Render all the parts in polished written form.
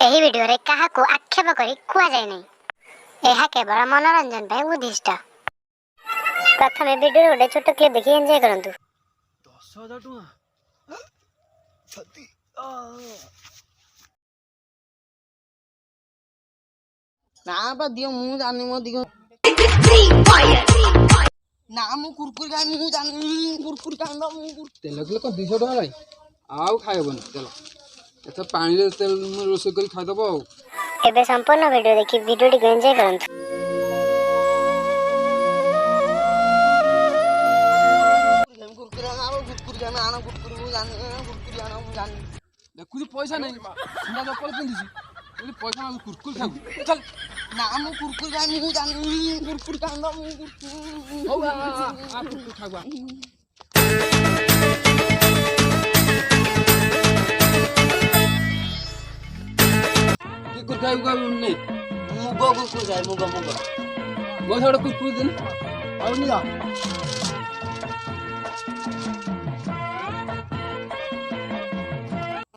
ଏହି ଭିଡିଓରେ କାହାକୁ ଆକ୍ଷେପ କରି କୁହାଯାଏ ନାହିଁ। ଏହା କେବଳ ମନୋରଞ୍ଜନ ପାଇଁ ଉଦ୍ଦିଷ୍ଟ। ପ୍ରଥମେ ଭିଡିଓରେ ଗୋଟେ ଛୋଟ କ୍ଲିପ ଦେଖି ଏନ୍ଜୟ କରନ୍ତୁ। 10,000 ଟଙ୍କା ଛତି ନା ବା ଦିଅ ମୁଁ ଜାଣିନି ମୋ ଦିଅ ନା ମୁଁ କୁରକୁରି ଖାଇ ମୁଁ ଜାଣିନି କୁରକୁରି ଖାଇବା ମୁଁ ତେଲ କିଲୋ କଣ 200 ଟଙ୍କା ଭାଇ ଆଉ ଖାଇବନି ତେଲ ଏଥର ପାଣିରେ ତେଲ ରୋଷେଇ କରି ଖାଇଦବ ଆଉ। ଏବେ ସମ୍ପୂର୍ଣ୍ଣ ଭିଡିଓ ଦେଖି ଭିଡିଓଟିକୁ ଏନ୍ଜୟ କରନ୍ତୁ। ଦେଖୁଛୁ ପଇସା ନାହିଁ ସୁନ୍ଦର ଚପଲ ପିନ୍ଧିଛି ପଇସା ମାଗୁ କୁରକୁରି ଖାଇବୁ ଚାଲ ନା ମୁଁ କୁରକୁରି ଖାଇ ମୁଁ ଜାଣିନି କୁରକୁରି ଖାଇବା ମୁଁ ହଉ କୁରକୁରି ଖାଇବୁ କି କୁରକୁରି ଖାଇବୁ ନେଇ ମୁଗ କୁରକୁରି ଖାଇ ମୁଗ ମୋ ଗୋଟେ କୁରକୁରି ଦେନି ଆଉ ନିଅ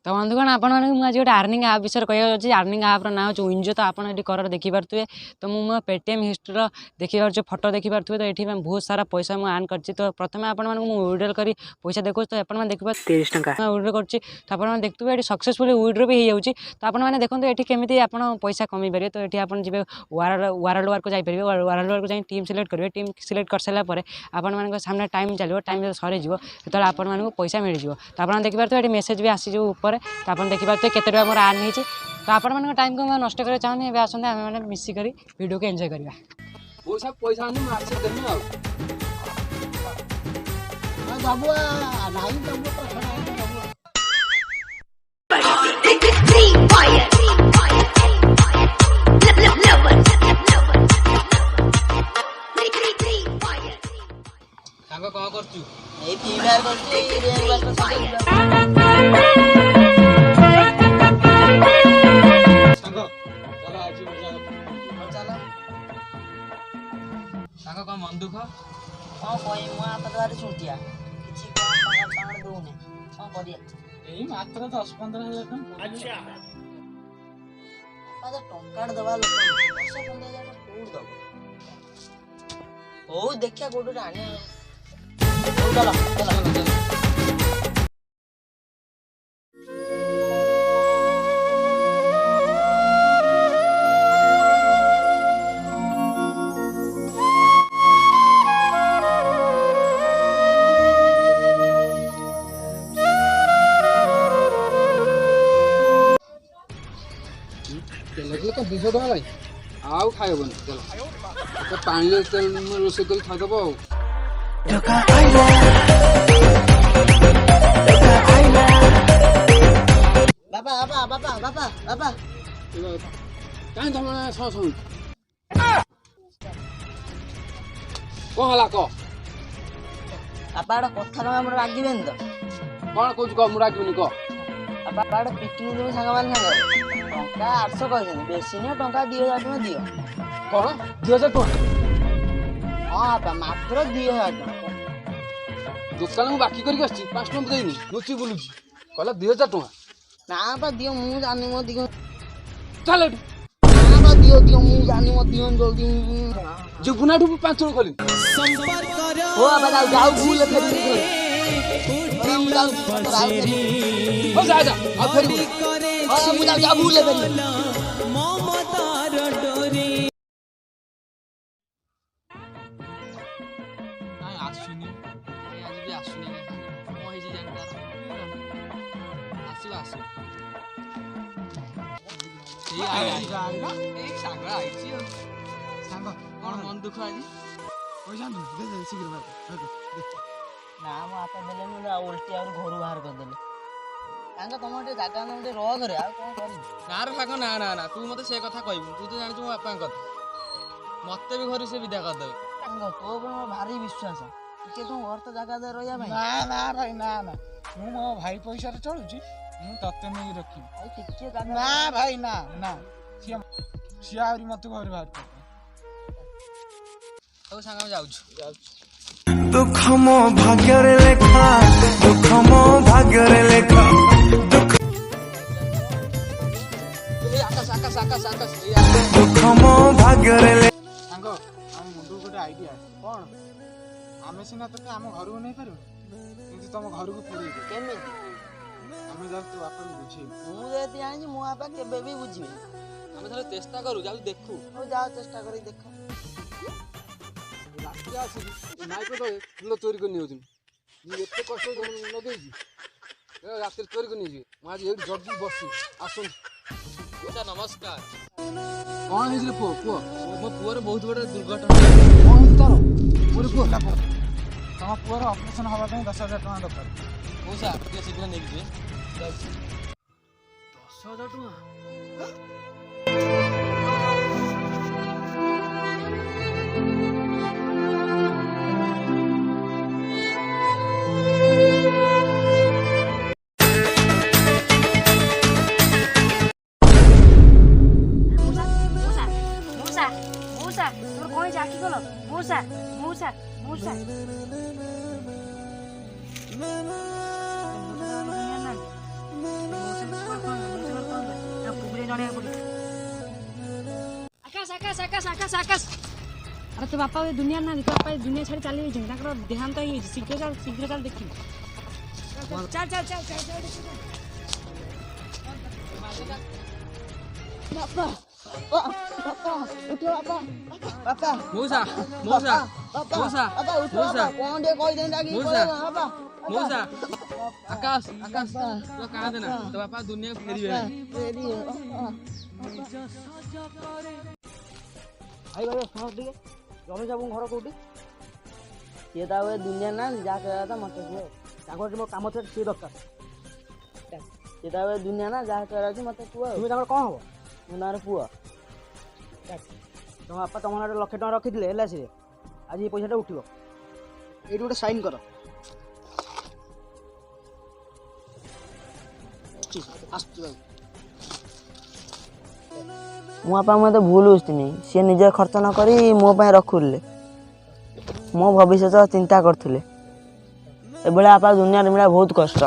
ତ ବନ୍ଧୁଗଣ ଆପଣମାନଙ୍କୁ ମୁଁ ଆଜି ଗୋଟେ ଆର୍ନିଂ ଆପ୍ ବିଷୟରେ କହିବାକୁ ଅଛି। ଆର୍ନିଂ ଆପ୍ର ନାଁ ହେଉଛି ୱିଞ୍ଜୋ। ତ ଆପଣ ଏଠି କରରେ ଦେଖିପାରୁଥିବେ। ତ ମୁଁ ମୋ ପେଟିଏମ୍ ହିଷ୍ଟ୍ରିର ଦେଖିପାରୁଛି ଫଟୋ ଦେଖିପାରୁଥିବେ। ତ ଏଠି ବହୁତ ସାରା ପଇସା ମୁଁ ଆର୍ନ କରିଛି। ତ ପ୍ରଥମେ ଆପଣମାନଙ୍କୁ ମୁଁ ୱିଡ୍ରୋ କରି ପଇସା ଦେଖାଉଛି। ତ ଆପଣମାନେ ଦେଖିପାରୁଥିବେ 30 ଟଙ୍କା ୱିଡ୍ରୋ କରିଛି। ତ ଆପଣମାନେ ଦେଖୁଥିବେ ଏଠି ସକ୍ସେସଫୁଲି ୱିଡ୍ରୋ ବି ହେଇଯାଉଛି। ତ ଆପଣମାନେ ଦେଖନ୍ତୁ ଏଠି କେମିତି ଆପଣ ପଇସା କମେଇ ପାରିବେ। ତ ଏଠି ଆପଣ ଯିବେ ୱାରଲ୍ଡ ୱାର୍କୁ ଯାଇପାରିବେ। ୱାରଲ୍ଡ ୱାର୍କୁ ଯାଇ ଟିମ୍ ସିଲେକ୍ଟ କରିବେ। ଟିମ୍ ସିଲେକ୍ଟ କରିସାରିଲା ପରେ ଆପଣମାନଙ୍କ ସାମ୍ନାରେ ଟାଇମ୍ ଚାଲିବ। ଟାଇମ୍ ଯେତେବେଳେ ସରିଯିବ ସେତେବେଳେ ଆପଣମାନଙ୍କୁ ପଇସା ମିଳିଯିବ। ତ ଆପଣ ଦେଖିପାରୁଥିବେ ଏଠି ମେସେଜ୍ ବି ଆସିଯିବ ଉପରେ। ତ ଆପଣ ଦେଖିପାରୁଥିବେ କେତେ ଟଙ୍କା ମୋର ଆର୍ନ ହେଇଛି। ତ ଆପଣମାନଙ୍କ ଟାଇମ୍କୁ ମୁଁ ନଷ୍ଟ କରିବାକୁ ଚାହୁଁନି। ଏବେ ଆସନ୍ତୁ ଆମେମାନେ ମିଶିକରି ଭିଡ଼ିଓକୁ ଏନ୍ଜୟ କରିବା। ପଇସା ଆଣି ମୁଁ ଆସିକି ଦେମି ଆଉ ସାଙ୍ଗ କଣ କରୁଛୁ? ଏଇ ଫ୍ରି ଫାୟାର କରୁଛି ଏଇ ରେଞ୍ଜ ବାସ୍ତା ସଜାଡୁଛି। ସାଙ୍ଗ ଚାଲ ଆଜି ଚାଲ ସାଙ୍ଗ କଣ ମନ ଦୁଃଖ? କଣ କହିବି ମୋ ହାତ ଦ୍ୱାରା ଛୁଟିଆ କିଛି ଟଙ୍କା ଦଉନି କଣ କରିବା। ଏଇ ମାତ୍ର 10-15 ହଜାର ଟଙ୍କା ଟଙ୍କାଟେ ଦବା ଲୋକ 10-15 ହଜାର କୋଉଠି ଦବ। ହଉ ଦେଖିଆ କୋଉଠୁ ଗୋଟେ ଆଣିବା ଆଉ। ହଉ ଚାଲ ଚାଲ ତେଲ କିଲୋ କଣ 200 ଟଙ୍କା ଭାଇ ଆଉ ଖାଇବନି ତେଲ ଏଥର ପାଣିରେ ତେଲ ରୋଷେଇ କରି ଖାଇଦବ ଆଉ। ବାପା ବାପା ବାପା ବାପା ବାପା କାହିଁ ତମେ କଣ ହେଲା କହ? ବାପା ଗୋଟେ କଥା ତମେ ଆମର ରାଗିବେନି ତ? କଣ କହୁଛୁ କହ? ମୁଁ ରାଗିବିନି କହ। ବାପା ଗୋଟେ ପିକନିକ୍ ଯିବୁ ସାଙ୍ଗମାନେ ସାଙ୍ଗରେ ଟଙ୍କା 800 କହିଛନ୍ତି ବେଶୀ ନୁହେଁ ଟଙ୍କା 2,000 ଟଙ୍କା ଦିଅ। କଣ 2,000 ଟଙ୍କା? ହଁ ବାପା ମାତ୍ର 2,000 ଟଙ୍କା। ଦୋକାନ ମୁଁ ବାକି କରିକି ଆସିଛି 5 ଟଙ୍କା ଦେଇନି ଲୁଚି ବୁଲୁଛି କହିଲା 2,000 ଟଙ୍କା। ନା ବା ଦିଅ ମୁଁ ଜାଣିନି ମୋ ଦିଅ। ଚାଲ ଏଠି ନା ବା ଦିଅ ଦିଅ ମୁଁ ଜାଣିନି ମୋ ଦିଅ ଜଲ୍ଦି। ଜୀବନାଠୁ 5 ଟଙ୍କା ଖୋଲିନି। ହଉ ବାପା ଯାଉ ଯାଉ ଭୁଲ ଫେରିବି ମୁଁ ଯାଉଛି ହଉ ଯା ଯା ଆଉ ଫେରିବୁ ମୁଁ ଯାଉଛି ଆଉ ଭୁଲ ଫେରିବି। କାଇଁ ଆସୁନି ଆଜି ବି ଆସୁନି କଣ ହେଇଛି ଜାଣି ତାର ଆସିବ ଆସିବ ଏଇ ସାଙ୍ଗ ଆଇଛି ଆଉ। ସାଙ୍ଗ କଣ ମନ ଦୁଃଖ ଆଜି? ପଇସା ଶୀଘ୍ର ନା ମୋ ହାତ ଦେଲେନି ଓଲଟି ଆହୁରି ଘରୁ ବାହାର କରିଦେଲେ। ସାଙ୍ଗ ତମ ଟିକେ ଜାଗା ନା ଟିକେ ରହ ଘରେ ଆଉ କଣ କରିବି। ନା ରେ ସାଙ୍ଗ ନା ନା ନା ତୁ ମତେ ସେ କଥା କହିବୁ ତୁ ତ ଜାଣିଛୁ ମୋ ବାପାଙ୍କ କଥା ମତେ ବି ଘରୁ ସେ ବିଦା କରିଦେବେ। ସାଙ୍ଗ ତୋ ଉପରେ ମୋର ଭାରି ବିଶ୍ୱାସ ଟିକେ ତମ ଘର ତ ଜାଗା ଦେ ରହିବା ପାଇଁ। ନା ନା ଭାଇ ନା ନା ମୁଁ ମୋ ଭାଇ ପଇସାରେ ଚଳୁଛି ମୁଁ ତତେ ନେଇ ରଖିବି। ଆଉ ଟିକେ ଜାଗା ନା ଭାଇ ନା ନା ସିଏ ଆହୁରି ମତେ ଘରେ ବାହାର କରିଦେବେ। ହଉ ସାଙ୍ଗ ଆମେ ଯାଉଛୁ। ଦୁଃଖ ମୋ ଭାଗ୍ୟରେ ଲେଖା ଦୁଃଖ ମୋ ଭାଗ୍ୟରେ ଲେଖା ଦୁଃଖ ଆକାଶ ଆକାଶ ଆକାଶ ଦୁଃଖ ମୋ ଭାଗ୍ୟରେ ସାଙ୍ଗ ଆମ ମୁଣ୍ଡକୁ ଗୋଟେ ଆଇଡିଆ କ'ଣ ଆମେ ସିନା ତୋତେ ଆମ ଘରକୁ ନେଇପାରିବୁ କିନ୍ତୁ ତମ ଘରକୁ ଫେରେଇବୁ କେମିତି? ଆମେ ଯାଉ ତୋ ବାପାକୁ ବୁଝେଇବୁ ମୁଁ ଯେହେତୁ ଜାଣିଛି ମୋ ବାପା କେବେ ବି ବୁଝିବେନି। ଆମେ ଥରେ ଚେଷ୍ଟା କରୁ ଯାଉ ଦେଖୁ ହଉ ଯାଅ ଚେଷ୍ଟା କରିକି ଦେଖ। ରାତିରେ ଆସିକି ନାଇକ ଫୁଲ ଚୋରି କରି ନେଉଛନ୍ତି ମୁଁ ଏତେ କଷ୍ଟ ଲଗେଇଛି ରାତିରେ ଚୋରି କରି ନେଇଯିବେ ମୁଁ ଆଜି ଏଇଠି ଜଗିକି ବସି ଆସନ୍ତୁ ସାର୍ ନମସ୍କାର। କ'ଣ ହେଇছিল ପୁଅ ପୁଅ ମୋ ପୁଅର ବହୁତ ବଡ଼ ଦୁର୍ଘଟଣା। କ'ଣ ହେଇଛି ତାର ମୋର ପୁଅ ତମ ପୁଅର ଅପରେସନ୍ ହେବା ପାଇଁ 10,000 ଟଙ୍କା ଦରକାର। ହଉ ସାର୍ ଟିକେ ଶୀଘ୍ର ନେଇକି ଯିବେ 10,000 ଟଙ୍କା? ଆକାଶ ଆରେ ତୋ ବାପା ଏ ଦୁନିଆ ନା ତୋ ବାପା ଏ ଦୁନିଆ ଛାଡ଼ି ଚାଲି ଯାଇଛନ୍ତି ତାଙ୍କର ଦେହାନ୍ତ ହେଇଯାଇଛି ଶୀଘ୍ର ଚାଲ ଦେଖିବୁ ମଉସା ମଉସା ମଉସା ମଉସା ମଉସା ଆକାଶ ଆକାଶ ତୁ କାନ୍ଦେ ନା ତୋ ବାପା ଦୁନିଆକୁ ଫେରିବେ। ଭାଇ ଭାଇ ଶୁଣ ଟିକେ ରମେଶ ବାବୁଙ୍କ ଘର କୋଉଠି? ସିଏ ତ ଆଉ ଏ ଦୁନିଆ ନା ଯାହା କହିବା କଥା ମତେ କୁହ। ତାଙ୍କର ମୋ କାମ ଥିଲା ସିଏ ଦରକାର। ସିଏ ତ ଆଉ ଏ ଦୁନିଆ ନା ଯାହା କହିବାର ଅଛି ମତେ କୁହ। ତୁମେ ତାଙ୍କର କ'ଣ ହବ? ମୋ ନାଁରେ ପୁଅ। ତମ ବାପା ତମ ନାଁରେ 1,00,000 ଟଙ୍କା ରଖିଥିଲେ LICରେ ଆଜି ଏ ପଇସାଟା ଉଠିବ। ଏଇଠି ଗୋଟେ ସାଇନ୍ କର। ଆସୁଛି ଭାଇ। ମୋ ବାପା ମତେ ଭୁଲ ବୁଝିନି ସିଏ ନିଜେ ଖର୍ଚ୍ଚ ନ କରି ମୋ ପାଇଁ ରଖୁଥିଲେ ମୋ ଭବିଷ୍ୟତ ଚିନ୍ତା କରୁଥିଲେ। ଏଭଳିଆ ବାପା ଦୁନିଆରେ ମିଳିବା ବହୁତ କଷ୍ଟ।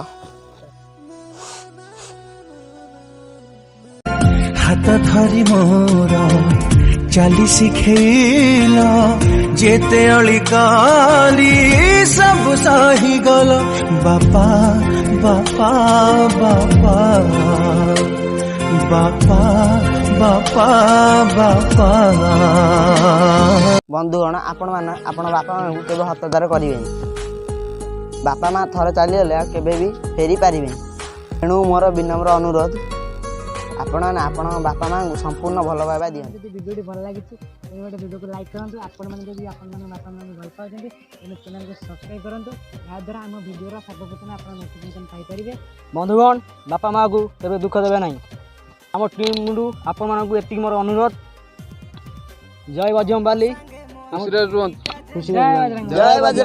ହାତ ଧରି ମୋର ଚାଲି ଶିଖେଇଲ ଯେତେ ଅଳି କଲି ସବୁ ସହିଗଲ ବାପା ବାପା ବାପା ବାପା ବାପା ବାପା। ବନ୍ଧୁଗଣ ଆପଣମାନେ ଆପଣ ବାପା ମାଆଙ୍କୁ କେବେ ହତାଦର କରିବେନି। ବାପା ମା ଥରେ ଚାଲିଗଲେ ଆଉ କେବେ ବି ଫେରି ପାରିବେନି। ତେଣୁ ମୋର ବିନମ୍ର ଅନୁରୋଧ ଆପଣମାନେ ଆପଣଙ୍କ ବାପା ମାଆଙ୍କୁ ସମ୍ପୂର୍ଣ୍ଣ ଭଲ ପାଇବା ଦିଅନ୍ତୁ। ଯଦି ଭିଡ଼ିଓଟି ଭଲ ଲାଗିଛି ତେବେ ଗୋଟେ ଭିଡ଼ିଓକୁ ଲାଇକ୍ କରନ୍ତୁ। ଆପଣମାନେ ଯଦି ଆପଣମାନେ ବାପା ମାଆଙ୍କୁ ଭଲ ପାଉଛନ୍ତି ତେବେ ଚ୍ୟାନେଲକୁ ସବସ୍କ୍ରାଇବ୍ କରନ୍ତୁ। ଏହାଦ୍ୱାରା ଆମ ଭିଡ଼ିଓର ସର୍ବପ୍ରଥମେ ଆପଣ ନୋଟିଫିକେସନ୍ ପାଇପାରିବେ। ବନ୍ଧୁଗଣ ବାପା ମାଆଙ୍କୁ କେବେ ଦୁଃଖ ଦେବେ ନାହିଁ। ଆମ ଟିମ୍ରୁ ଆପଣମାନଙ୍କୁ ଏତିକି ମୋର ଅନୁରୋଧ। ଜୟ ବଜରଙ୍ଗବାଲି। ଖୁସିରେ ରୁହନ୍ତୁ। ଜୟ ବଜରଙ୍ଗ।